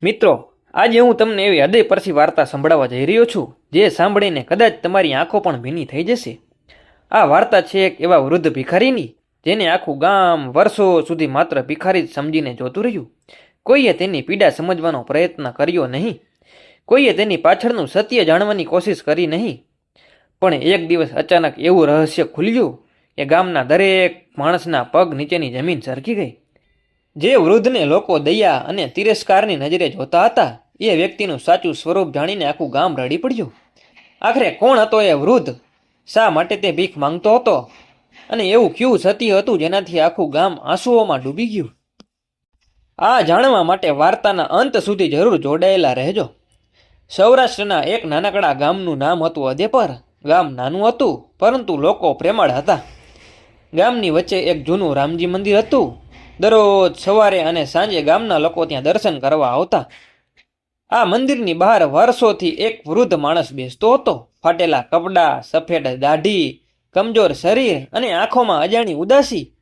મિત્રો, આજે હું તમને એવી હૃદયસ્પર્શી વાર્તા સંભળાવવા જઈ રહ્યો છું, જે સાંભળીને કદાચ તમારી આંખો પણ ભીની થઈ જશે. આ વાર્તા છે એક એવા વૃદ્ધ ભિખારીની, જેને આખું ગામ વર્ષો સુધી માત્ર ભિખારી જ સમજીને જોતું રહ્યું. કોઈએ તેની પીડા સમજવાનો પ્રયત્ન કર્યો નહીં. કોઈએ તેની પાછળનું સત્ય જાણવાની કોશિશ કરી નહીં. પણ એક દિવસ અચાનક એવું રહસ્ય ખુલ્યું કે ગામના દરેક માણસના પગ નીચેની જમીન સરકી ગઈ. જે વૃદ્ધને લોકો દયા અને તિરસ્કારની નજરે જોતા હતા, એ વ્યક્તિનું સાચું સ્વરૂપ જાણીને આખું ગામ રડી પડ્યું. આખરે કોણ હતો એ વૃદ્ધ? શા માટે તે ભીખ માંગતો હતો? અને એવું કયું સત્ય હતું જેનાથી આખું ગામ આંસુઓમાં ડૂબી ગયું? આ જાણવા માટે વાર્તાના અંત સુધી જરૂર જોડાયેલા રહેજો. સૌરાષ્ટ્રના એક નાનકડા ગામનું નામ હતું અદેપર. ગામ નાનું હતું, પરંતુ લોકો પ્રેમાળ હતા. ગામની વચ્ચે એક જૂનું રામજી મંદિર હતું. દરરોજ સવારે અને સાંજે ગામના લોકો ત્યાં દર્શન કરવા આવતા. આ મંદિરની બહાર વર્ષોથી એક વૃદ્ધ માણસ બેસતો હતો. ફાટેલા કપડાં, સફેદ દાઢી, કમજોર શરીર અને આંખોમાં અજાણી ઉદાસી.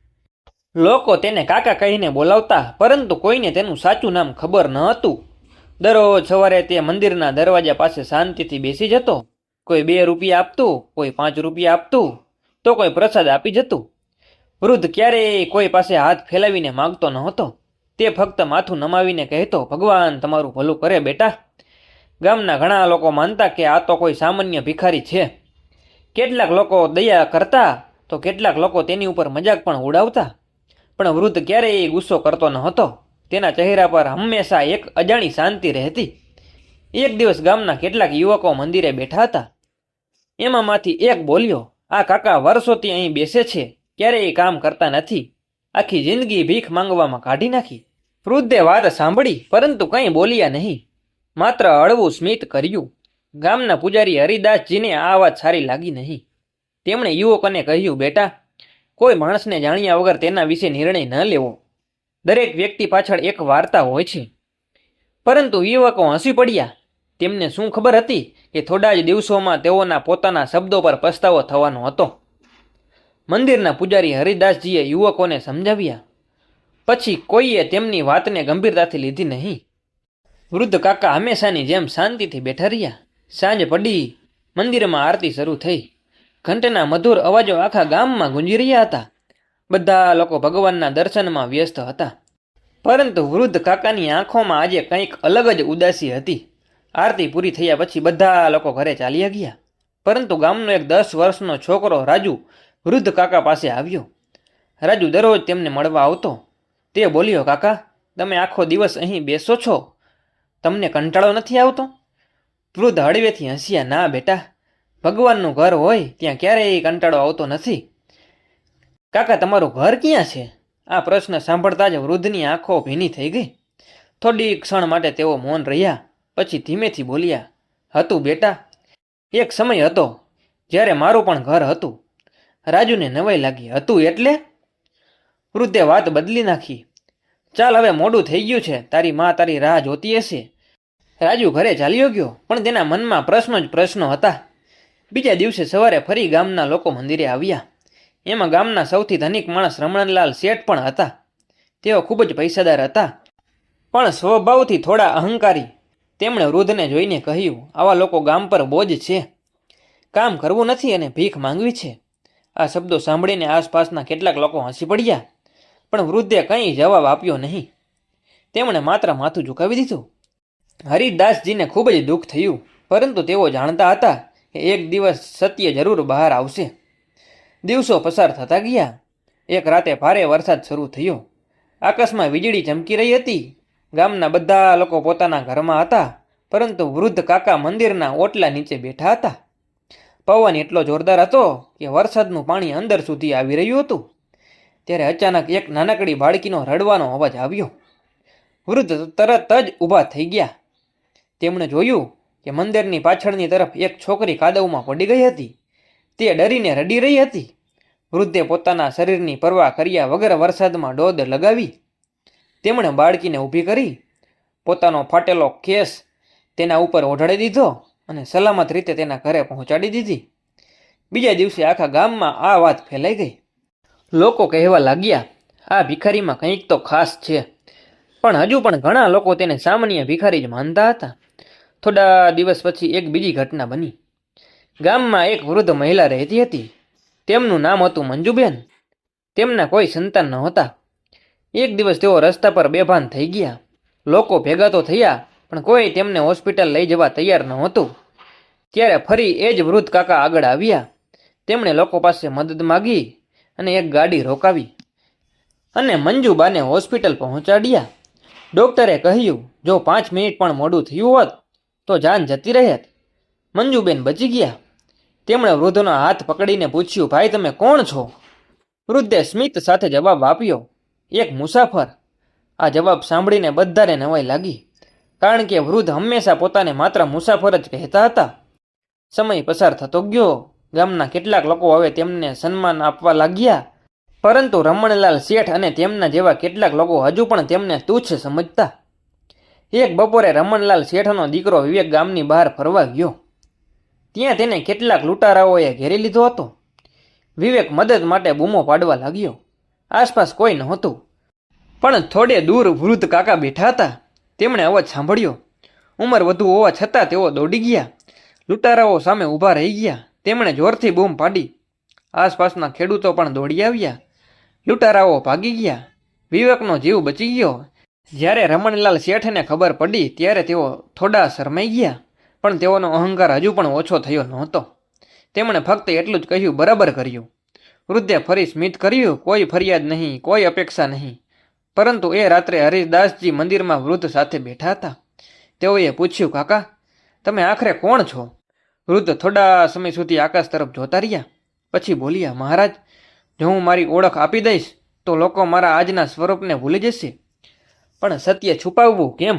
લોકો તેને કાકા કહીને બોલાવતા, પરંતુ કોઈને તેનું સાચું નામ ખબર ન હતું. દરરોજ સવારે તે મંદિરના દરવાજા પાસે શાંતિથી બેસી જતો. કોઈ 2 રૂપિયા આપતું, કોઈ 5 રૂપિયા આપતું, તો કોઈ પ્રસાદ આપી જતું. વૃદ્ધ ક્યારેય કોઈ પાસે હાથ ફેલાવીને માગતો નહોતો. તે ફક્ત માથું નમાવીને કહેતો, ભગવાન તમારું ભલું કરે બેટા. ગામના ઘણા લોકો માનતા કે આ તો કોઈ સામાન્ય ભિખારી છે. કેટલાક લોકો દયા કરતા, તો કેટલાક લોકો તેની ઉપર મજાક પણ ઉડાવતા. પણ વૃદ્ધ ક્યારેય ગુસ્સો કરતો નહોતો. તેના ચહેરા પર હંમેશા એક અજાણી શાંતિ રહેતી. એક દિવસ ગામના કેટલાક યુવકો મંદિરે બેઠા હતા. એમાંમાંથી એક બોલ્યો, આ કાકા વર્ષોથી અહીં બેસે છે, ક્યારેય કામ કરતા નથી, આખી જિંદગી ભીખ માંગવામાં કાઢી નાખી. વૃદ્ધે વાત સાંભળી, પરંતુ કંઈ બોલ્યા નહીં, માત્ર હળવું સ્મિત કર્યું. ગામના પૂજારી હરિદાસજીને આ વાત સારી લાગી નહીં. તેમણે યુવકોને કહ્યું, બેટા, કોઈ માણસને જાણ્યા વગર તેના વિશે નિર્ણય ન લેવો. દરેક વ્યક્તિ પાછળ એક વાર્તા હોય છે. પરંતુ યુવકો હસી પડ્યા. તેમને શું ખબર હતી કે થોડા જ દિવસોમાં તેઓના પોતાના શબ્દો પર પસ્તાવો થવાનો હતો. મંદિરના પૂજારી હરિદાસજીએ યુવકોને સમજાવ્યા. પછી કોઈએ તેમની વાતને ગંભીરતાથી લીધી નહીં. વૃદ્ધ કાકા હંમેશાની જેમ શાંતિથી બેઠા રહ્યા. સાંજ પડી, મંદિરમાં આરતી શરૂ થઈ. ઘંટના મધુર અવાજો આખા ગામમાં ગુંજી રહ્યા હતા. બધા લોકો ભગવાનના દર્શનમાં વ્યસ્ત હતા. પરંતુ વૃદ્ધ કાકાની આંખોમાં આજે કંઈક અલગ જ ઉદાસી હતી. આરતી પૂરી થયા પછી બધા લોકો ઘરે ચાલ્યા ગયા. પરંતુ ગામનો એક 10 વર્ષનો છોકરો રાજુ વૃદ્ધ કાકા પાસે આવ્યો. રાજુ દરરોજ તેમને મળવા આવતો. તે બોલ્યો, કાકા, તમે આખો દિવસ અહીં બેસો છો, તમને કંટાળો નથી આવતો? વૃદ્ધ હળવેથી હસ્યા, ના બેટા, ભગવાનનું ઘર હોય ત્યાં ક્યારેય કંટાળો આવતો નથી. કાકા, તમારું ઘર ક્યાં છે? આ પ્રશ્ન સાંભળતા જ વૃદ્ધની આંખો ભીની થઈ ગઈ. થોડી ક્ષણ માટે તેઓ મૌન રહ્યા. પછી ધીમેથી બોલ્યા, હતું બેટા, એક સમય હતો જ્યારે મારું પણ ઘર હતું. રાજુને નવાઈ લાગી. હતું એટલે? વૃદ્ધે વાત બદલી નાખી. ચાલ, હવે મોડું થઈ ગયું છે, તારી માં તારી રાહ જોતી હશે. રાજુ ઘરે ચાલ્યો ગયો, પણ તેના મનમાં પ્રશ્નો જ પ્રશ્નો હતા. બીજા દિવસે સવારે ફરી ગામના લોકો મંદિરે આવ્યા. એમાં ગામના સૌથી ધનિક માણસ રમણલાલ શેઠ પણ હતા. તેઓ ખૂબ જ પૈસાદાર હતા, પણ સ્વભાવથી થોડા અહંકારી. તેમણે વૃદ્ધને જોઈને કહ્યું, આવા લોકો ગામ પર બોજ છે. કામ કરવું નથી અને ભીખ માંગવી છે. આ શબ્દો સાંભળીને આસપાસના કેટલાક લોકો હસી પડ્યા, પણ વૃદ્ધે કંઈ જવાબ આપ્યો નહીં. તેમણે માત્ર માથું ઝુકાવી દીધું. હરિદાસજીને ખૂબ જ દુઃખ થયું, પરંતુ તેઓ જાણતા હતા કે એક દિવસ સત્ય જરૂર બહાર આવશે. દિવસો પસાર થતા ગયા. એક રાતે ભારે વરસાદ શરૂ થયો. આકાશમાં વીજળી ચમકી રહી હતી. ગામના બધા લોકો પોતાના ઘરમાં હતા, પરંતુ વૃદ્ધ કાકા મંદિરના ઓટલા નીચે બેઠા હતા. પવન એટલો જોરદાર હતો કે વરસાદનું પાણી અંદર સુધી આવી રહ્યું હતું. ત્યારે અચાનક એક નાનકડી બાળકીનો રડવાનો અવાજ આવ્યો. વૃદ્ધ તરત જ ઊભા થઈ ગયા. તેમણે જોયું કે મંદિરની પાછળની તરફ એક છોકરી કાદવમાં પડી ગઈ હતી. તે ડરીને રડી રહી હતી. વૃદ્ધે પોતાના શરીરની પરવા કર્યા વગર વરસાદમાં દોડ લગાવી. તેમણે બાળકીને ઊભી કરી, પોતાનો ફાટેલો કેસ તેના ઉપર ઓઢાડી દીધો અને સલામત રીતે તેના ઘરે પહોંચાડી દીધી. બીજા દિવસે આખા ગામમાં આ વાત ફેલાઈ ગઈ. લોકો કહેવા લાગ્યા, આ ભિખારીમાં કંઈક તો ખાસ છે. પણ હજુ પણ ઘણા લોકો તેને સામાન્ય ભિખારી જ માનતા હતા. થોડા દિવસ પછી એક બીજી ઘટના બની. ગામમાં એક વૃદ્ધ મહિલા રહેતી હતી. તેમનું નામ હતું મંજુબેન. તેમના કોઈ સંતાન નહોતા. એક દિવસ તેઓ રસ્તા પર બેભાન થઈ ગયા. લોકો ભેગા તો થયા, પણ કોઈ તેમને હોસ્પિટલ લઈ જવા તૈયાર નહોતું. ત્યારે ફરી એ જ વૃદ્ધ કાકા આગળ આવ્યા. તેમણે લોકો પાસે મદદ માગી અને એક ગાડી રોકાવી અને મંજુબાને હોસ્પિટલ પહોંચાડ્યા. ડૉક્ટરે કહ્યું, જો 5 મિનિટ પણ મોડું થયું હોત તો જાન જતી રહેત. મંજુબેન બચી ગયા. તેમણે વૃદ્ધનો હાથ પકડીને પૂછ્યું, ભાઈ તમે કોણ છો? વૃદ્ધે સ્મિત સાથે જવાબ આપ્યો, એક મુસાફર. આ જવાબ સાંભળીને બધાને નવાઈ લાગી, કારણ કે વૃદ્ધ હંમેશા પોતાને માત્ર મુસાફર જ કહેતા હતા. સમય પસાર થતો ગયો. ગામના કેટલાક લોકો હવે તેમને સન્માન આપવા લાગ્યા, પરંતુ રમણલાલ શેઠ અને તેમના જેવા કેટલાક લોકો હજુ પણ તેમને તુચ્છ સમજતા. એક બપોરે રમણલાલ શેઠનો દીકરો વિવેક ગામની બહાર ફરવા ગયો. ત્યાં તેને કેટલાક લૂંટારાઓએ ઘેરી લીધો હતો. વિવેક મદદ માટે બૂમો પાડવા લાગ્યો. આસપાસ કોઈ નહોતું, પણ થોડે દૂર વૃદ્ધ કાકા બેઠા હતા. તેમણે અવાજ સાંભળ્યો. ઉંમર વધુ હોવા છતાં તેઓ દોડી ગયા. લૂંટારાઓ સામે ઊભા રહી ગયા. તેમણે જોરથી બૂમ પાડી. આસપાસના ખેડૂતો પણ દોડી આવ્યા. લૂંટારાઓ ભાગી ગયા. વિવેકનો જીવ બચી ગયો. જ્યારે રમણલાલ શેઠને ખબર પડી ત્યારે તેઓ થોડા શરમાઈ ગયા, પણ તેઓનો અહંકાર હજુ પણ ઓછો થયો નહોતો. તેમણે ફક્ત એટલું જ કહ્યું, બરાબર કર્યું. વૃદ્ધે ફરી સ્મિત કર્યું, કોઈ ફરિયાદ નહીં, કોઈ અપેક્ષા નહીં. પરંતુ એ રાત્રે હરિદાસજી મંદિરમાં વૃદ્ધ સાથે બેઠા હતા. તેઓએ પૂછ્યું, કાકા તમે આખરે કોણ છો? વૃદ્ધ થોડા સમય સુધી આકાશ તરફ જોતા રહ્યા. પછી બોલ્યા, મહારાજ, જો હું મારી ઓળખ આપી દઈશ તો લોકો મારા આજના સ્વરૂપને ભૂલી જશે. પણ સત્ય છુપાવવું કેમ?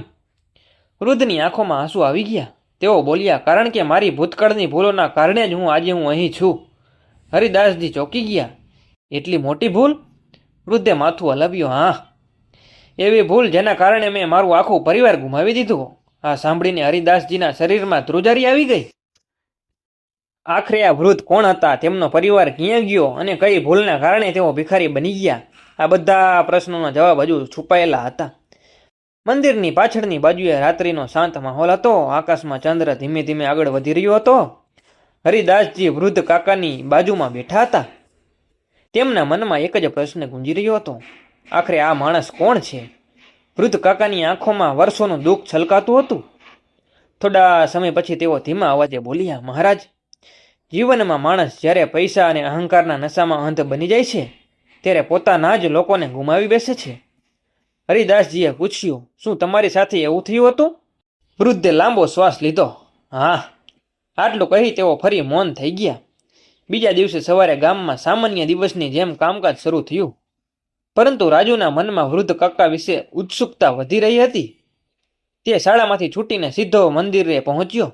વૃદ્ધની આંખોમાં આંસુ આવી ગયા. તેઓ બોલ્યા, કારણ કે મારી ભૂતકાળની ભૂલોના કારણે જ આજે હું અહીં છું. હરિદાસજી ચોંકી ગયા. એટલી મોટી ભૂલ? વૃદ્ધે માથું હલાવ્યું. હા, એવી ભૂલ જેના કારણે મેં મારું આખું પરિવાર ગુમાવી દીધું. આ સાંભળીને હરિદાસજીના શરીરમાં ધ્રુજારી આવી ગઈ. આખરે આ વૃદ્ધ કોણ હતા, તેમનો પરિવાર ક્યાં ગયો અને કઈ ભૂલના કારણે તેઓ ભિખારી બની ગયા? આ બધા પ્રશ્નોના જવાબ હજુ છુપાયેલા હતા. મંદિરની પાછળની બાજુએ રાત્રિનો શાંત માહોલ હતો. આકાશમાં ચંદ્ર ધીમે ધીમે આગળ વધી રહ્યો હતો. હરિદાસજી વૃદ્ધ કાકાની બાજુમાં બેઠા હતા. તેમના મનમાં એક જ પ્રશ્ન ગુંજી રહ્યો હતો, આખરે આ માણસ કોણ છે? વૃદ્ધ કાકાની આંખોમાં વર્ષોનું દુઃખ છલકાતું હતું. થોડા સમય પછી તેઓ ધીમા અવાજે બોલ્યા, મહારાજ, જીવનમાં માણસ જ્યારે પૈસા અને અહંકારના નશામાં અંધ બની જાય છે ત્યારે પોતાના જ લોકોને ગુમાવી બેસે છે. હરિદાસજીએ પૂછ્યું, શું તમારી સાથે એવું થયું હતું? વૃદ્ધે લાંબો શ્વાસ લીધો. હા. આટલું કહી તેઓ ફરી મૌન થઈ ગયા. બીજા દિવસે સવારે ગામમાં સામાન્ય દિવસની જેમ કામકાજ શરૂ થયું. પરંતુ રાજુના મનમાં વૃદ્ધ કાકા વિશે ઉત્સુકતા વધી રહી હતી. તે શાળામાંથી છૂટીને સીધો મંદિરે પહોંચ્યો.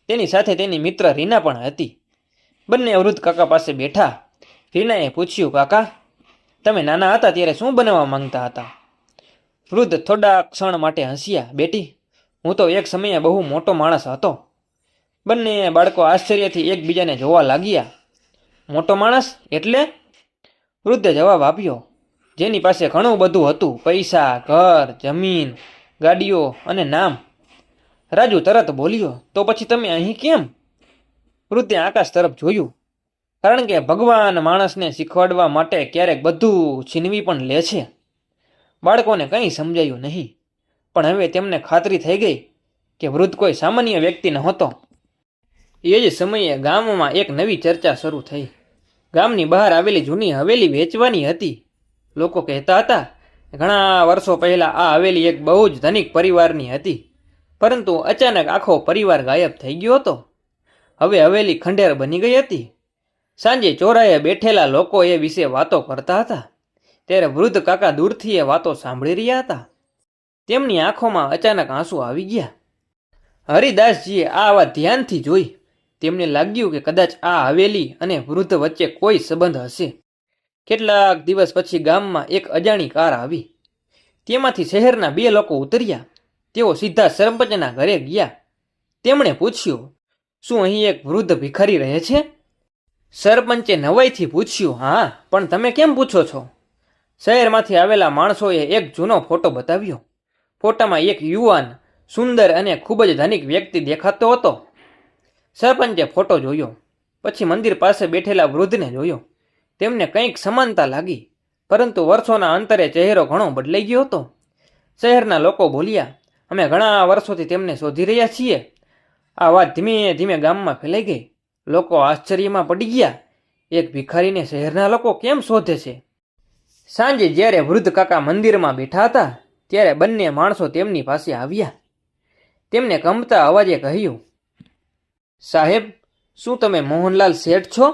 તેની સાથે તેની મિત્ર રીના પણ હતી. બંને વૃદ્ધ કાકા પાસે બેઠા. રીનાએ પૂછ્યું, કાકા, તમે નાના હતા ત્યારે શું બનવા માંગતા હતા? વૃદ્ધ થોડા ક્ષણ માટે હસ્યા. બેટી, હું તો એક સમયે બહુ મોટો માણસ હતો. બંને બાળકો આશ્ચર્યથી એકબીજાને જોવા લાગ્યા. મોટો માણસ એટલે? વૃદ્ધે જવાબ આપ્યો, જેની પાસે ઘણું બધું હતું, પૈસા, ઘર, જમીન, ગાડીઓ અને નામ. રાજુ તરત બોલ્યો, તો પછી તમે અહીં કેમ? વૃદ્ધે આકાશ તરફ જોયું. કારણ કે ભગવાન માણસને શીખવાડવા માટે ક્યારેક બધું છીનવી પણ લે છે. બાળકોને કંઈ સમજાયું નહીં, પણ હવે તેમને ખાતરી થઈ ગઈ કે વૃદ્ધ કોઈ સામાન્ય વ્યક્તિ નહોતો. એ જ સમયે ગામમાં એક નવી ચર્ચા શરૂ થઈ. ગામની બહાર આવેલી જૂની હવેલી વેચવાની હતી. લોકો કહેતા હતા, ઘણા વર્ષો પહેલાં આ હવેલી એક બહુ જ ધનિક પરિવારની હતી, પરંતુ અચાનક આખો પરિવાર ગાયબ થઈ ગયો હતો. હવે હવેલી ખંડેર બની ગઈ હતી. સાંજે ચોરાએ બેઠેલા લોકો એ વિશે વાતો કરતા હતા. ત્યારે વૃદ્ધ કાકા દૂરથી એ વાતો સાંભળી રહ્યા હતા. તેમની આંખોમાં અચાનક આંસુ આવી ગયા. હરિદાસજીએ આ વાત ધ્યાનથી જોઈ. તેમને લાગ્યું કે કદાચ આ હવેલી અને વૃદ્ધ વચ્ચે કોઈ સંબંધ હશે. કેટલાક દિવસ પછી ગામમાં એક અજાણી કાર આવી. તેમાંથી શહેરના 2 લોકો ઉતર્યા. તેઓ સીધા સરપંચના ઘરે ગયા. તેમણે પૂછ્યું, શું અહીં એક વૃદ્ધ ભિખારી રહે છે? સરપંચે નવાઈથી પૂછ્યું, હા, પણ તમે કેમ પૂછો છો? શહેરમાંથી આવેલા માણસોએ એક જૂનો ફોટો બતાવ્યો. ફોટામાં એક યુવાન, સુંદર અને ખૂબ જ ધનિક વ્યક્તિ દેખાતો હતો. સરપંચે ફોટો જોયો, પછી મંદિર પાસે બેઠેલા વૃદ્ધને જોયો. તેમને કંઈક સમાનતા લાગી, પરંતુ વર્ષોના અંતરે ચહેરો ઘણો બદલાઈ ગયો હતો. શહેરના લોકો બોલ્યા, અમે ઘણા વર્ષોથી તેમને શોધી રહ્યા છીએ. આ વાત ધીમે ધીમે ગામમાં ફેલાઈ ગઈ. લોકો આશ્ચર્યમાં પડી ગયા, એક ભિખારીને શહેરના લોકો કેમ શોધે છે? સાંજે જ્યારે વૃદ્ધ કાકા મંદિરમાં બેઠા હતા, ત્યારે બંને માણસો તેમની પાસે આવ્યા. તેમને કંપતા અવાજે કહ્યું, સાહેબ, શું તમે મોહનલાલ શેઠ છો?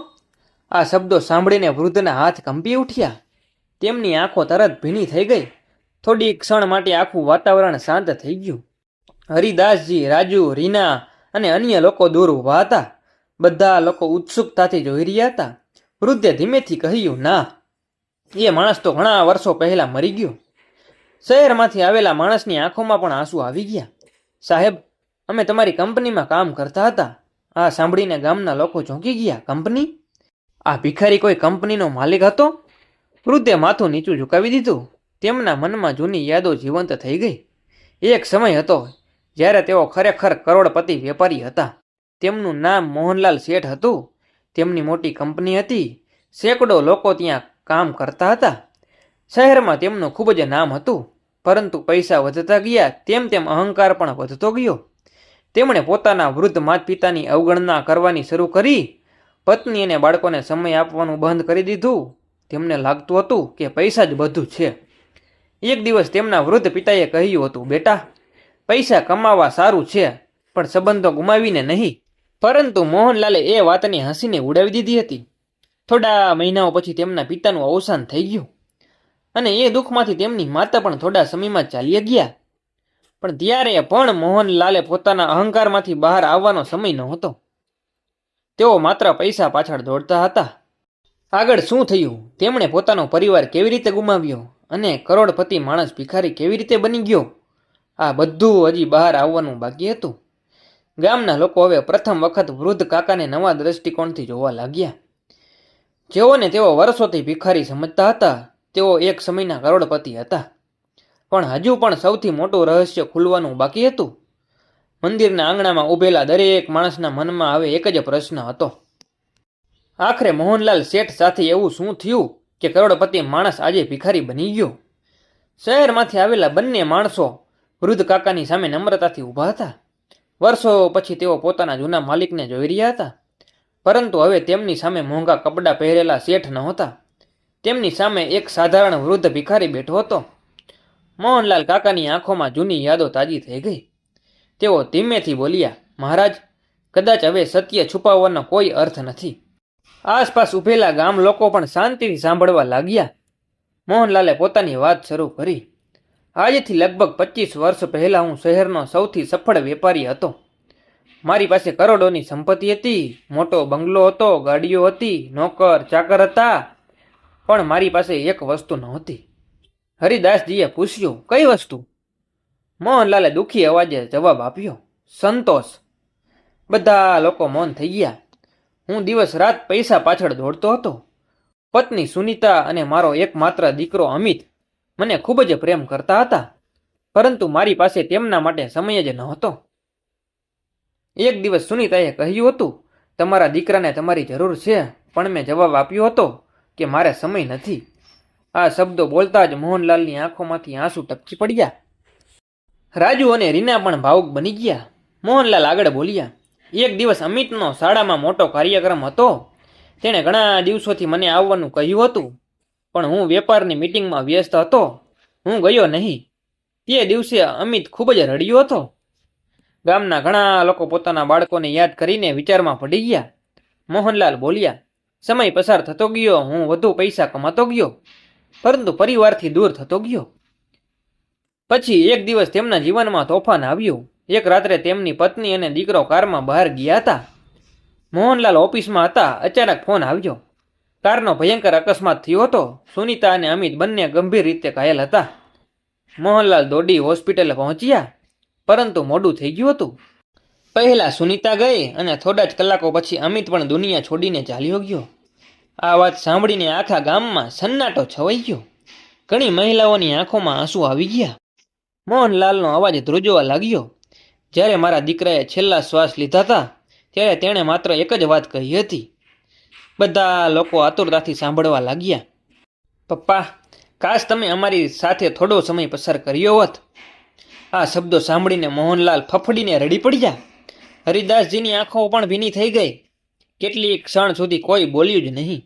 આ શબ્દો સાંભળીને વૃદ્ધના હાથ કંપી ઉઠ્યા. તેમની આંખો તરત ભીની થઈ ગઈ. થોડી ક્ષણ માટે આખું વાતાવરણ શાંત થઈ ગયું. હરિદાસજી, રાજુ, રીના અને અન્ય લોકો દૂર ઊભા હતા. બધા લોકો ઉત્સુકતાથી જોઈ રહ્યા હતા. વૃદ્ધે ધીમેથી કહ્યું, ના, એ માણસ તો ઘણા વર્ષો પહેલા મરી ગયો. શહેરમાંથી આવેલા માણસની આંખોમાં પણ આંસુ આવી ગયા. સાહેબ, અમે તમારી કંપનીમાં કામ કરતા હતા. આ સાંભળીને ગામના લોકો ચોંકી ગયા. કંપની? આ ભિખારી કોઈ કંપનીનો માલિક હતો? વૃદ્ધે માથું નીચું ઝુકાવી દીધું. તેમના મનમાં જૂની યાદો જીવંત થઈ ગઈ. એક સમય હતો જ્યારે તેઓ ખરેખર કરોડપતિ વેપારી હતા. તેમનું નામ મોહનલાલ શેઠ હતું. તેમની મોટી કંપની હતી. સેંકડો લોકો ત્યાં કામ કરતા હતા. શહેરમાં તેમનું ખૂબ જ નામ હતું. પરંતુ પૈસા વધતા ગયા તેમ તેમ અહંકાર પણ વધતો ગયો. તેમણે પોતાના વૃદ્ધ માતા પિતાની અવગણના કરવાની શરૂ કરી. પત્ની અને બાળકોને સમય આપવાનું બંધ કરી દીધું. તેમને લાગતું હતું કે પૈસા જ બધું છે. એક દિવસ તેમના વૃદ્ધ પિતાએ કહ્યું હતું, બેટા, પૈસા કમાવા સારું છે, પણ સંબંધો ગુમાવીને નહીં. પરંતુ મોહનલાલે એ વાતને હસીને ઉડાવી દીધી હતી. થોડા મહિનાઓ પછી તેમના પિતાનું અવસાન થઈ ગયું અને એ દુઃખમાંથી તેમની માતા પણ થોડા સમયમાં ચાલી ગયા. પણ ત્યારે પણ મોહનલાલે પોતાના અહંકારમાંથી બહાર આવવાનો સમય નહોતો. તેઓ માત્ર પૈસા પાછળ દોડતા હતા. આગળ શું થયું, તેમણે પોતાનો પરિવાર કેવી રીતે ગુમાવ્યો અને કરોડપતિ માણસ ભિખારી કેવી રીતે બની ગયો, આ બધું હજી બહાર આવવાનું બાકી હતું. ગામના લોકો હવે પ્રથમ વખત વૃદ્ધ કાકાને નવા દ્રષ્ટિકોણથી જોવા લાગ્યા. જેઓને તેઓ વર્ષોથી ભિખારી સમજતા હતા, તેઓ એક સમયના કરોડપતિ હતા. પણ હજુ પણ સૌથી મોટું રહસ્ય ખુલવાનું બાકી હતું. મંદિરના આંગણામાં ઊભેલા દરેક માણસના મનમાં હવે એક જ પ્રશ્ન હતો. આખરે મોહનલાલ શેઠ સાથે એવું શું થયું કે કરોડપતિ માણસ આજે ભિખારી બની ગયો? શહેરમાંથી આવેલા બંને માણસો વૃદ્ધ કાકાની સામે નમ્રતાથી ઊભા હતા. વર્ષો પછી તેઓ પોતાના જૂના માલિકને જોઈ રહ્યા હતા. પરંતુ હવે તેમની સામે મોંઘા કપડાં પહેરેલા શેઠ નહોતા. તેમની સામે એક સાધારણ વૃદ્ધ ભિખારી બેઠો હતો. મોહનલાલ કાકાની આંખોમાં જૂની યાદો તાજી થઈ ગઈ. તેઓ ધીમેથી બોલ્યા, મહારાજ, કદાચ હવે સત્ય છુપાવવાનો કોઈ અર્થ નથી. આસપાસ ઊભેલા ગામ લોકો પણ શાંતિથી સાંભળવા લાગ્યા. મોહનલાલે પોતાની વાત શરૂ કરી. આજથી લગભગ 25 વર્ષ પહેલા હું શહેરનો સૌથી સફળ વેપારી હતો. મારી પાસે કરોડોની સંપત્તિ હતી, મોટો બંગલો હતો, ગાડીઓ હતી, નોકર ચાકર હતા. પણ મારી પાસે એક વસ્તુ નહોતી. હરિદાસજીએ પૂછ્યું, કઈ વસ્તુ? મોહનલાલે દુઃખી અવાજે જવાબ આપ્યો, સંતોષ. બધા લોકો મૌન થઈ ગયા. હું દિવસ રાત પૈસા પાછળ દોડતો હતો. પત્ની સુનીતા અને મારો એકમાત્ર દીકરો અમિત મને ખૂબ જ પ્રેમ કરતા હતા, પરંતુ મારી પાસે તેમના માટે સમય જ નહોતો. એક દિવસ સુનીતાએ કહ્યું હતું, તમારા દીકરાને તમારી જરૂર છે, પણ મેં જવાબ આપ્યો હતો કે મારે સમય નથી. આ શબ્દો બોલતા જ મોહનલાલની આંખોમાંથી આંસુ ટપકી પડ્યા. રાજુ અને રીના પણ ભાવુક બની ગયા. મોહનલાલ આગળ બોલ્યા, એક દિવસ અમિતનો શાળામાં મોટો કાર્યક્રમ હતો. તેણે ઘણા દિવસોથી મને આવવાનું કહ્યું હતું, પણ હું વેપારની મીટિંગમાં વ્યસ્ત હતો. હું ગયો નહીં. તે દિવસે અમિત ખૂબ જ રડ્યો હતો. ગામના ઘણા લોકો પોતાના બાળકોને યાદ કરીને વિચારમાં પડી ગયા. મોહનલાલ બોલ્યા, સમય પસાર થતો ગયો, હું વધુ પૈસા કમાતો ગયો, પરંતુ પરિવારથી દૂર થતો ગયો. પછી એક દિવસ તેમના જીવનમાં તોફાન આવ્યું. એક રાત્રે તેમની પત્ની અને દીકરો કારમાં બહાર ગયા હતા. મોહનલાલ ઓફિસમાં હતા. અચાનક ફોન આવ્યો. કારનો ભયંકર અકસ્માત થયો હતો. સુનીતા અને અમિત બંને ગંભીર રીતે ઘાયલ હતા. મોહનલાલ દોડી હોસ્પિટલ પહોંચ્યા, પરંતુ મોડું થઈ ગયું હતું. પહેલા સુનીતા ગઈ અને થોડા જ કલાકો પછી અમિત પણ દુનિયા છોડીને ચાલ્યો ગયો. આ વાત સાંભળીને આખા ગામમાં સન્નાટો છવાઈ ગયો. ઘણી મહિલાઓની આંખોમાં આંસુ આવી ગયા. મોહનલાલનો અવાજ ધ્રુજવા લાગ્યો. જ્યારે મારા દીકરાએ છેલ્લા શ્વાસ લીધા હતા ત્યારે તેણે માત્ર એક જ વાત કહી હતી. બધા લોકો આતુરતાથી સાંભળવા લાગ્યા. પપ્પા, કાશ તમે અમારી સાથે થોડો સમય પસાર કર્યો હોત. આ શબ્દો સાંભળીને મોહનલાલ ફફડીને રડી પડ્યા. હરિદાસજીની આંખો પણ ભીની થઈ ગઈ. કેટલીક ક્ષણ સુધી કોઈ બોલ્યું જ નહીં.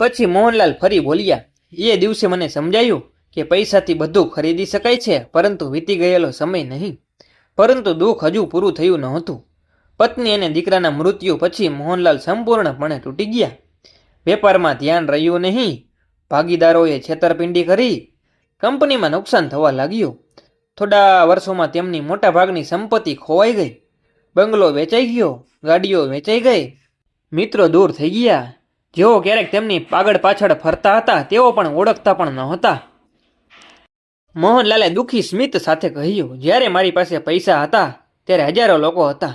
પછી મોહનલાલ ફરી બોલ્યા. એ દિવસે મને સમજાયું કે પૈસાથી બધું ખરીદી શકાય છે, પરંતુ વીતી ગયેલો સમય નહીં. પરંતુ દુઃખ હજુ પૂરું થયું નહોતું. પત્ની અને દીકરાના મૃત્યુ પછી મોહનલાલ સંપૂર્ણપણે તૂટી ગયા. વેપારમાં ધ્યાન રહ્યું નહીં. ભાગીદારોએ છેતરપિંડી કરી. કંપનીમાં નુકસાન થવા લાગ્યું. થોડા વર્ષોમાં તેમની મોટાભાગની સંપત્તિ ખોવાઈ ગઈ. બંગલો વેચાઈ ગયો, ગાડીઓ વેચાઈ ગઈ, મિત્રો દૂર થઈ ગયા. જેઓ ક્યારેક તેમની આગળ પાછળ ફરતા હતા તેઓ પણ ઓળખતા પણ નહોતા. મોહનલાલે દુઃખી સ્મિત સાથે કહ્યું, જ્યારે મારી પાસે પૈસા હતા ત્યારે હજારો લોકો હતા.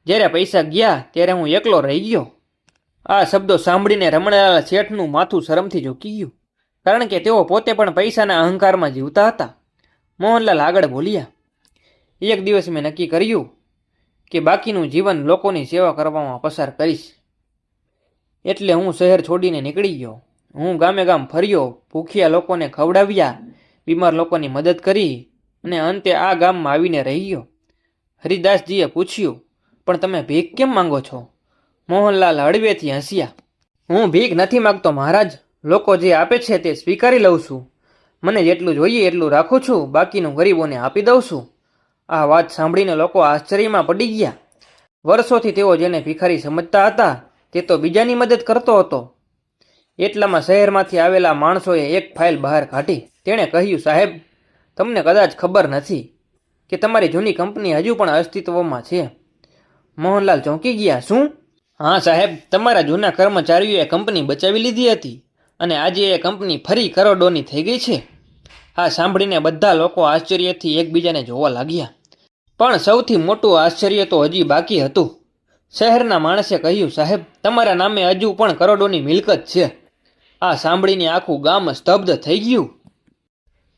જ્યારે પૈસા ગયા ત્યારે હું એકલો રહી ગયો. આ શબ્દો સાંભળીને રમણલાલ શેઠનું માથું શરમથી ઝૂકી ગયું, કારણ કે તેઓ પોતે પણ પૈસાના અહંકારમાં જીવતા હતા. મોહનલાલ આગળ બોલ્યા. એક દિવસ મેં નક્કી કર્યું કે બાકીનું જીવન લોકોની સેવા કરવામાં પસાર કરીશ. એટલે હું શહેર છોડીને નીકળી ગયો. હું ગામે ગામ ફર્યો, ભૂખ્યા લોકોને ખવડાવ્યા, બીમાર લોકોની મદદ કરી અને અંતે આ ગામમાં આવીને રહી ગયો. હરિદાસજીએ પૂછ્યું, પણ તમે ભીખ કેમ માંગો છો? મોહનલાલ હળવેથી હસ્યા. હું ભીખ નથી માગતો મહારાજ. લોકો જે આપે છે તે સ્વીકારી લઉં છું. મને જેટલું જોઈએ એટલું રાખું છું, બાકીનું ગરીબોને આપી દઉં છું. આ વાત સાંભળીને લોકો આશ્ચર્યમાં પડી ગયા. વર્ષોથી તેઓ જેને ભિખારી સમજતા હતા તે તો બીજાની મદદ કરતો હતો. એટલામાં શહેરમાંથી આવેલા માણસોએ એક ફાઇલ બહાર કાઢી. તેણે કહ્યું, સાહેબ, તમને કદાચ ખબર નથી કે તમારી જૂની કંપની હજુ પણ અસ્તિત્વમાં છે. મોહનલાલ ચોંકી ગયા. શું? હા સાહેબ, તમારા જૂના કર્મચારીઓએ કંપની બચાવી લીધી હતી અને આજે એ કંપની ફરી કરોડોની થઈ ગઈ છે. આ સાંભળીને બધા લોકો આશ્ચર્યથી એકબીજાને જોવા લાગ્યા. પણ સૌથી મોટું આશ્ચર્ય તો હજી બાકી હતું. શહેરના માણસે કહ્યું, સાહેબ, તમારા નામે હજુ પણ કરોડોની મિલકત છે. આ સાંભળીને આખું ગામ સ્તબ્ધ થઈ ગયું.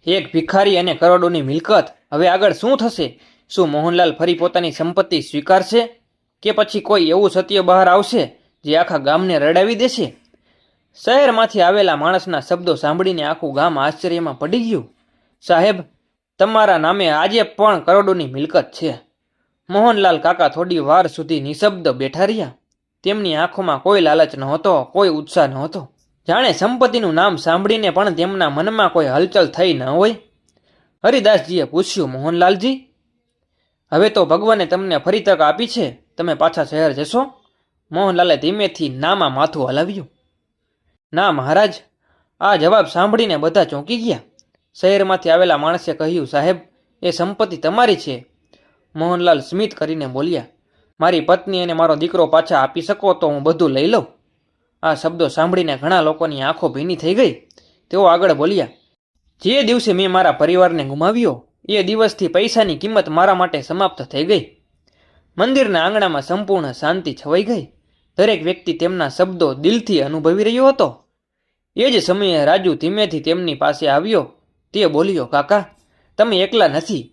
એક ભિખારી અને કરોડોની મિલકત. હવે આગળ શું થશે? શું મોહનલાલ ફરી પોતાની સંપત્તિ સ્વીકારશે કે પછી કોઈ એવું સત્ય બહાર આવશે જે આખા ગામને રડાવી દેશે? શહેરમાંથી આવેલા માણસના શબ્દો સાંભળીને આખું ગામ આશ્ચર્યમાં પડી ગયું. સાહેબ, તમારા નામે આજે પણ કરોડોની મિલકત છે. મોહનલાલ કાકા થોડી વાર સુધી નિશબ્દ બેઠા રહ્યા. તેમની આંખોમાં કોઈ લાલચ નહોતો, કોઈ ઉત્સાહ નહોતો. જાણે સંપત્તિનું નામ સાંભળીને પણ તેમના મનમાં કોઈ હલચલ થઈ ન હોય. હરિદાસજીએ પૂછ્યું, મોહનલાલજી, હવે તો ભગવાને તમને ફરી તક આપી છે, તમે પાછા શહેર જશો? મોહનલાલે ધીમેથી નામાં માથું હલાવ્યું. ના મહારાજ. આ જવાબ સાંભળીને બધા ચોંકી ગયા. શહેરમાંથી આવેલા માણસે કહ્યું, સાહેબ, એ સંપત્તિ તમારી છે. મોહનલાલ સ્મિત કરીને બોલ્યા, મારી પત્ની અને મારો દીકરો પાછા આપી શકો તો હું બધું લઈ લઉં. આ શબ્દો સાંભળીને ઘણા લોકોની આંખો ભીની થઈ ગઈ. તેઓ આગળ બોલ્યા, જે દિવસે મેં મારા પરિવારને ગુમાવ્યો એ દિવસથી પૈસાની કિંમત મારા માટે સમાપ્ત થઈ ગઈ. મંદિરના આંગણામાં સંપૂર્ણ શાંતિ છવાઈ ગઈ. દરેક વ્યક્તિ તેમના શબ્દો દિલથી અનુભવી રહ્યો હતો. એ જ સમયે રાજુ ધીમેથી તેમની પાસે આવ્યો. તે બોલ્યો, કાકા, તમે એકલા નથી.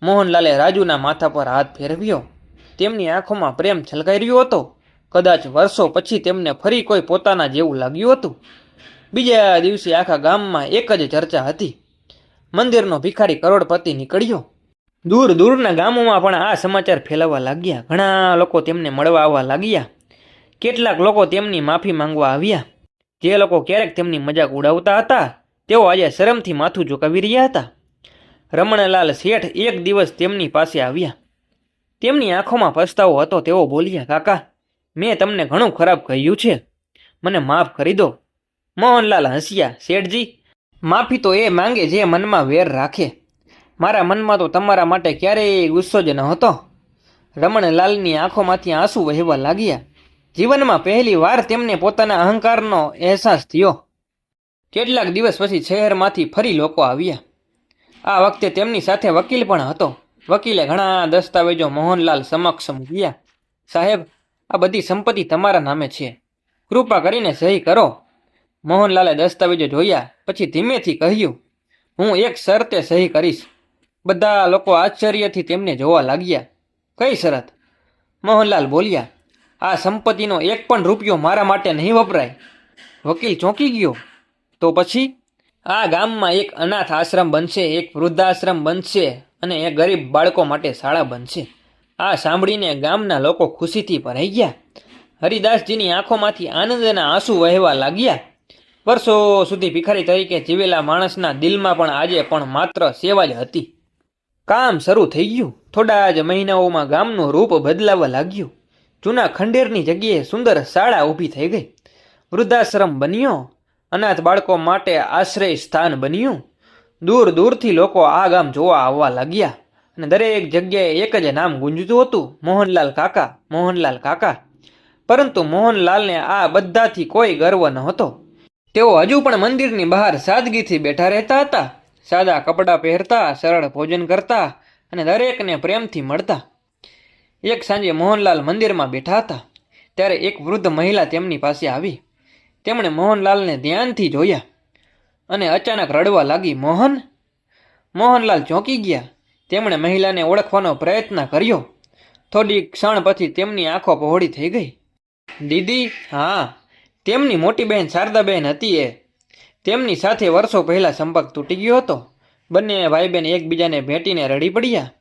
મોહનલાલે રાજુના માથા પર હાથ ફેરવ્યો. તેમની આંખોમાં પ્રેમ છલકાઈ રહ્યો હતો. કદાચ વર્ષો પછી તેમને ફરી કોઈ પોતાના જેવું લાગ્યું હતું. બીજા દિવસે આખા ગામમાં એક જ ચર્ચા હતી. મંદિરનો ભિખારી કરોડપતિ નીકળ્યો. દૂર દૂરના ગામોમાં પણ આ સમાચાર ફેલાવા લાગ્યા. ઘણા લોકો તેમને મળવા આવવા લાગ્યા. કેટલાક લોકો તેમની માફી માંગવા આવ્યા. જે લોકો ક્યારેક તેમની મજાક ઉડાવતા હતા તેઓ આજે શરમથી માથું ઝુકાવી રહ્યા હતા. રમણલાલ શેઠ એક દિવસ તેમની પાસે આવ્યા. તેમની આંખોમાં પસ્તાવો હતો. તેઓ બોલ્યા, કાકા, મેં તમને ઘણું ખરાબ કહ્યું છે, મને માફ કરી દો. મોહનલાલ હસ્યા. શેઠજી, માફી તો એ માંગે જે મનમાં વેર રાખે. મારા મનમાં તો તમારા માટે ક્યારેય ગુસ્સો જ નહોતો. રમણલાલની આંખોમાંથી આંસુ વહેવા લાગ્યા. જીવનમાં પહેલી વાર તેમને પોતાના અહંકારનો અહેસાસ થયો. કેટલાક દિવસ પછી શહેરમાંથી ફરી લોકો આવ્યા. આ વખતે તેમની સાથે વકીલ પણ હતો. વકીલે ઘણા દસ્તાવેજો મોહનલાલ સમક્ષ મૂક્યા. સાહેબ, આ બધી સંપત્તિ તમારા નામે છે, કૃપા કરીને સહી કરો. મોહનલાલે દસ્તાવેજો જોયા પછી ધીમેથી કહ્યું, હું એક શરતે સહી કરીશ. બધા લોકો આશ્ચર્યથી તેમને જોવા લાગ્યા. કઈ શરત? મોહનલાલ બોલ્યા, આ સંપત્તિનો એક પણ રૂપિયો મારા માટે નહીં વપરાય. વકીલ ચોંકી ગયો. તો પછી? આ ગામમાં એક અનાથ આશ્રમ બનશે, એક વૃદ્ધાશ્રમ બનશે અને એક ગરીબ બાળકો માટે શાળા બનશે. આ સાંભળીને ગામના લોકો ખુશીથી ભરાઈ ગયા. હરિદાસજીની આંખોમાંથી આનંદના આંસુ વહેવા લાગ્યા. વર્ષો સુધી ભિખારી તરીકે જીવેલા માણસના દિલમાં પણ આજે પણ માત્ર સેવા જ હતી. કામ શરૂ થઈ ગયું. થોડા જ મહિનાઓમાં ગામનું રૂપ બદલાવા લાગ્યું. જૂના ખંડેરની જગ્યાએ સુંદર શાળા ઊભી થઈ ગઈ. વૃદ્ધાશ્રમ બન્યો. અનાથ બાળકો માટે આશ્રય સ્થાન બન્યું. દૂર દૂરથી લોકો આ ગામ જોવા આવવા લાગ્યા અને દરેક જગ્યાએ એક જ નામ ગુંજતું હતું, મોહનલાલ કાકા, મોહનલાલ કાકા. પરંતુ મોહનલાલને આ બધાથી કોઈ ગર્વ નહોતો. તેઓ હજુ પણ મંદિરની બહાર સાદગીથી બેઠા રહેતા હતા. સાદા કપડાં પહેરતા, સરળ ભોજન કરતા અને દરેકને પ્રેમથી મળતા. એક સાંજે મોહનલાલ મંદિરમાં બેઠા હતા ત્યારે એક વૃદ્ધ મહિલા તેમની પાસે આવી. તેમણે મોહનલાલને ધ્યાનથી જોયા અને અચાનક રડવા લાગી. મોહન? મોહનલાલ ચોંકી ગયા. તેમણે મહિલાને ઓળખવાનો પ્રયત્ન કર્યો. થોડી ક્ષણ પછી તેમની આંખો પહોળી થઈ ગઈ. દીદી? હા, તેમની મોટી બહેન શારદાબેન હતી. તેમની સાથે વર્ષો પહેલાં સંપર્ક તૂટી ગયો હતો. બંને ભાઈ બહેન એકબીજાને ભેટીને રડી પડ્યા.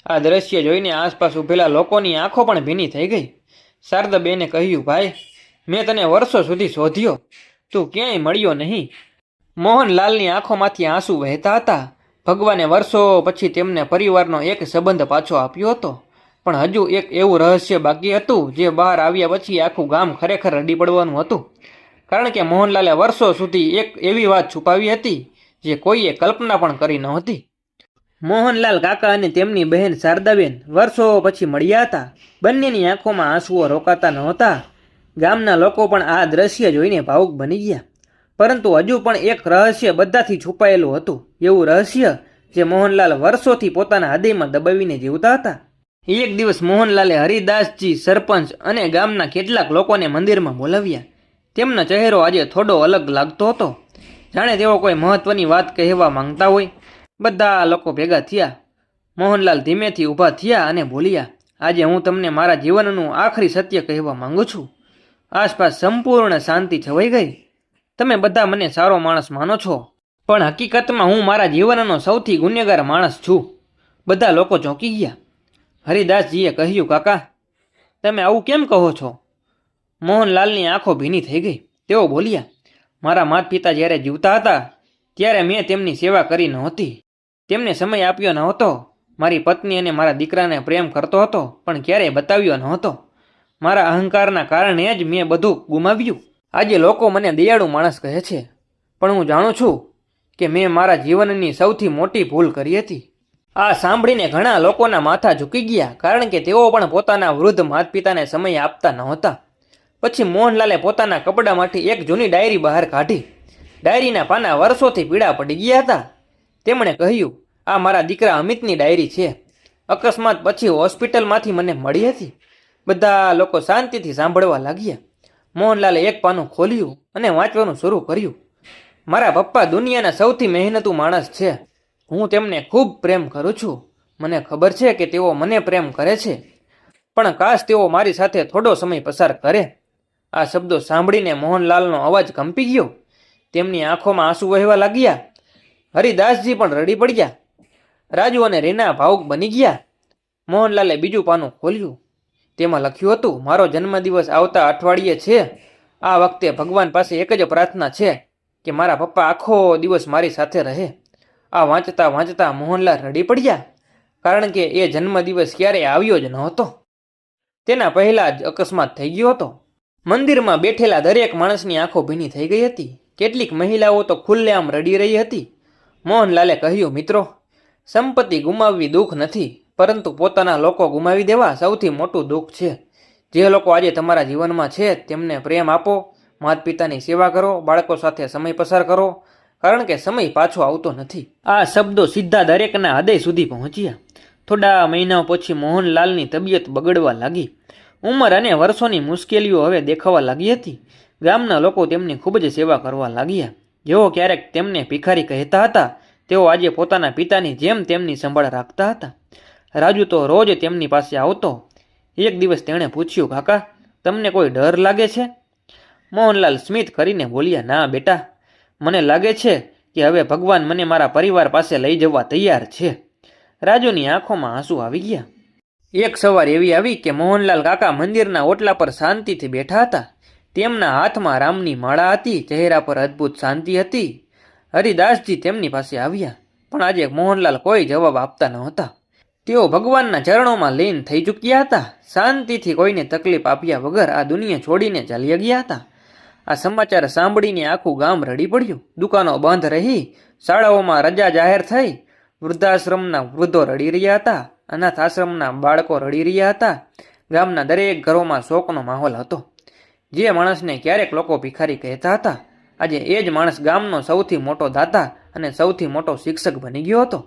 આ દ્રશ્ય જોઈને આસપાસ ઊભેલા લોકોની આંખો પણ ભીની થઈ ગઈ. શારદાબેને કહ્યું, ભાઈ, મેં તને વર્ષો સુધી શોધ્યો, તું ક્યાંય મળ્યો નહીં. મોહનલાલની આંખોમાંથી આંસુ વહેતા હતા. ભગવાને વર્ષો પછી તેમને પરિવારનો એક સંબંધ પાછો આપ્યો હતો. પણ હજુ એક એવું રહસ્ય બાકી હતું જે બહાર આવ્યા પછી આખું ગામ ખરેખર રડી પડવાનું હતું. કારણ કે મોહનલાલે વર્ષો સુધી એક એવી વાત છુપાવી હતી જે કોઈએ કલ્પના પણ કરી નહોતી. મોહનલાલ કાકા અને તેમની બહેન શારદાબેન વર્ષો પછી મળ્યા હતા. બંનેની આંખોમાં આંસુઓ રોકાતા નહોતા. ગામના લોકો પણ આ દ્રશ્ય જોઈને ભાવુક બની ગયા. પરંતુ હજુ પણ એક રહસ્ય બધાથી છુપાયેલું હતું. એવું રહસ્ય જે મોહનલાલ વર્ષોથી પોતાના હૃદયમાં દબાવીને જીવતા હતા. એક દિવસ મોહનલાલે હરિદાસજી, સરપંચ અને ગામના કેટલાક લોકોને મંદિરમાં બોલાવ્યા. તેમનો ચહેરો આજે થોડો અલગ લાગતો હતો, જાણે તેઓ કોઈ મહત્વની વાત કહેવા માંગતા હોય. બધા લોકો ભેગા થયા. મોહનલાલ ધીમેથી ઊભા થયા અને બોલ્યા, આજે હું તમને મારા જીવનનું આખરી સત્ય કહેવા માંગુ છું. આસપાસ સંપૂર્ણ શાંતિ છવાઈ ગઈ. તમે બધા મને સારો માણસ માનો છો, પણ હકીકતમાં હું મારા જીવનનો સૌથી ગુનેગાર માણસ છું. બધા લોકો ચોંકી ગયા. હરિદાસજીએ કહ્યું, કાકા, તમે આવું કેમ કહો છો? મોહનલાલની આંખો ભીની થઈ ગઈ. તેઓ બોલ્યા, મારા માતા પિતા જ્યારે જીવતા હતા ત્યારે મેં તેમની સેવા કરી નહોતી. તેમને સમય આપ્યો નહોતો. મારી પત્ની અને મારા દીકરાને પ્રેમ કરતો હતો પણ ક્યારેય બતાવ્યો નહોતો. મારા અહંકારના કારણે જ મેં બધું ગુમાવ્યું. આજે લોકો મને દયાળુ માણસ કહે છે, પણ હું જાણું છું કે મેં મારા જીવનની સૌથી મોટી ભૂલ કરી હતી. આ સાંભળીને ઘણા લોકોના માથા ઝૂકી ગયા, કારણ કે તેઓ પણ પોતાના વૃદ્ધ માતા પિતાને સમય આપતા નહોતા. પછી મોહનલાલે પોતાના કપડામાંથી એક જૂની ડાયરી બહાર કાઢી. ડાયરીના પાના વર્ષોથી પીળા પડી ગયા હતા. તેમણે કહ્યું, આ મારા દીકરા અમિતની ડાયરી છે. અકસ્માત પછી હોસ્પિટલમાંથી મને મળી હતી. બધા લોકો શાંતિથી સાંભળવા લાગ્યા. મોહનલાલે એક પાનું ખોલ્યું અને વાંચવાનું શરૂ કર્યું. મારા પપ્પા દુનિયાના સૌથી મહેનતુ માણસ છે. હું તેમને ખૂબ પ્રેમ કરું છું. મને ખબર છે કે તેઓ મને પ્રેમ કરે છે, પણ કાશ તેઓ મારી સાથે થોડો સમય પસાર કરે. આ શબ્દો સાંભળીને મોહનલાલનો અવાજ કંપી ગયો. તેમની આંખોમાં આંસુ વહેવા લાગ્યા. હરિદાસજી પણ રડી પડ્યા. રાજુ અને રીના ભાવુક બની ગયા. મોહનલાલે બીજું પાનું ખોલ્યું. તેમાં લખ્યું હતું, મારો જન્મદિવસ આવતા અઠવાડિયે છે. આ વખતે ભગવાન પાસે એક જ પ્રાર્થના છે કે મારા પપ્પા આખો દિવસ મારી સાથે રહે. આ વાંચતા વાંચતા મોહનલાલ રડી પડ્યા, કારણ કે એ જન્મદિવસ ક્યારેય આવ્યો જ નહોતો. તેના પહેલાં જ અકસ્માત થઈ ગયો હતો. મંદિરમાં બેઠેલા દરેક માણસની આંખો ભીની થઈ ગઈ હતી. કેટલીક મહિલાઓ તો ખુલ્લેઆમ રડી રહી હતી. મોહનલાલે કહ્યું, મિત્રો, સંપત્તિ ગુમાવવી દુઃખ નથી, પરંતુ પોતાના લોકો ગુમાવી દેવા સૌથી મોટું દુઃખ છે. જે લોકો આજે તમારા જીવનમાં છે તેમને પ્રેમ આપો, માતા પિતાની સેવા કરો, બાળકો સાથે સમય પસાર કરો, કારણ કે સમય પાછો આવતો નથી. આ શબ્દો સીધા દરેકના હૃદય સુધી પહોંચ્યા. થોડા મહિનાઓ પછી મોહનલાલની તબિયત બગડવા લાગી. ઉંમર અને વર્ષોની મુશ્કેલીઓ હવે દેખાવા લાગી હતી. ગામના લોકો તેમની ખૂબ જ સેવા કરવા લાગ્યા. જેઓ ક્યારેક તેમને ભિખારી કહેતા હતા તેઓ આજે પોતાના પિતાની જેમ તેમની સંભાળ રાખતા હતા. રાજુ તો રોજ તેમની પાસે આવતો. એક દિવસ તેણે પૂછ્યું, કાકા, તમને કોઈ ડર લાગે છે? મોહનલાલ સ્મિત કરીને બોલ્યા, ના બેટા, મને લાગે છે કે હવે ભગવાન મને મારા પરિવાર પાસે લઈ જવા તૈયાર છે. રાજુની આંખોમાં આંસુ આવી ગયા. એક સવાર એવી આવી કે મોહનલાલ કાકા મંદિરના ઓટલા પર શાંતિથી બેઠા હતા. તેમના હાથમાં રામની માળા હતી, ચહેરા પર અદ્ભુત શાંતિ હતી. હરિદાસજી તેમની પાસે આવ્યા, પણ આજે મોહનલાલ કોઈ જવાબ આપતા નહોતા. તેઓ ભગવાનના ચરણોમાં લીન થઈ ચૂક્યા હતા. શાંતિથી કોઈને તકલીફ આપ્યા વગર આ દુનિયા છોડીને ચાલ્યા ગયા હતા. આ સમાચાર સાંભળીને આખું ગામ રડી પડ્યું. દુકાનો બંધ રહી, શાળાઓમાં રજા જાહેર થઈ. વૃદ્ધાશ્રમના વૃદ્ધો રડી રહ્યા હતા, અનાથ આશ્રમના બાળકો રડી રહ્યા હતા. ગામના દરેક ઘરોમાં શોકનો માહોલ હતો. જે માણસને ક્યારેક લોકો ભિખારી કહેતા હતા, આજે એ જ માણસ ગામનો સૌથી મોટો દાતા અને સૌથી મોટો શિક્ષક બની ગયો હતો.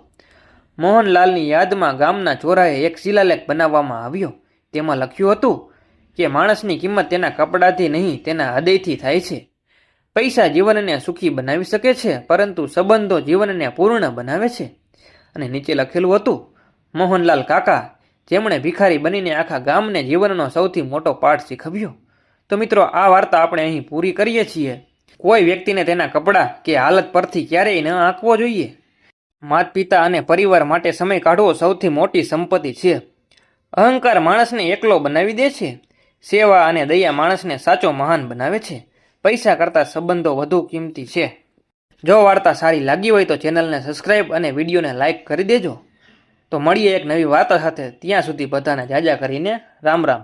મોહનલાલની યાદમાં ગામના ચોરાએ એક શિલાલેખ બનાવવામાં આવ્યો. તેમાં લખ્યું હતું કે માણસની કિંમત તેના કપડાથી નહીં, તેના હૃદયથી થાય છે. પૈસા જીવનને સુખી બનાવી શકે છે, પરંતુ સંબંધો જીવનને પૂર્ણ બનાવે છે. અને નીચે લખેલું હતું, મોહનલાલ કાકા, જેમણે ભિખારી બનીને આખા ગામને જીવનનો સૌથી મોટો પાઠ શીખવ્યો. તો મિત્રો, આ વાર્તા આપણે અહીં પૂરી કરીએ છીએ. કોઈ વ્યક્તિને તેના કપડાં કે હાલત પરથી ક્યારેય ન આંકવો જોઈએ. માતા પિતા અને પરિવાર માટે સમય કાઢવો સૌથી મોટી સંપત્તિ છે. અહંકાર માણસને એકલો બનાવી દે છે. સેવા અને દયા માણસને સાચો મહાન બનાવે છે. પૈસા કરતાં સંબંધો વધુ કિંમતી છે. જો વાર્તા સારી લાગી હોય તો ચેનલને સબસ્ક્રાઈબ અને વિડીયોને લાઇક કરી દેજો. તો મળીએ એક નવી વાર્તા સાથે. ત્યાં સુધી બધાને જાજા કરીને રામ રામ.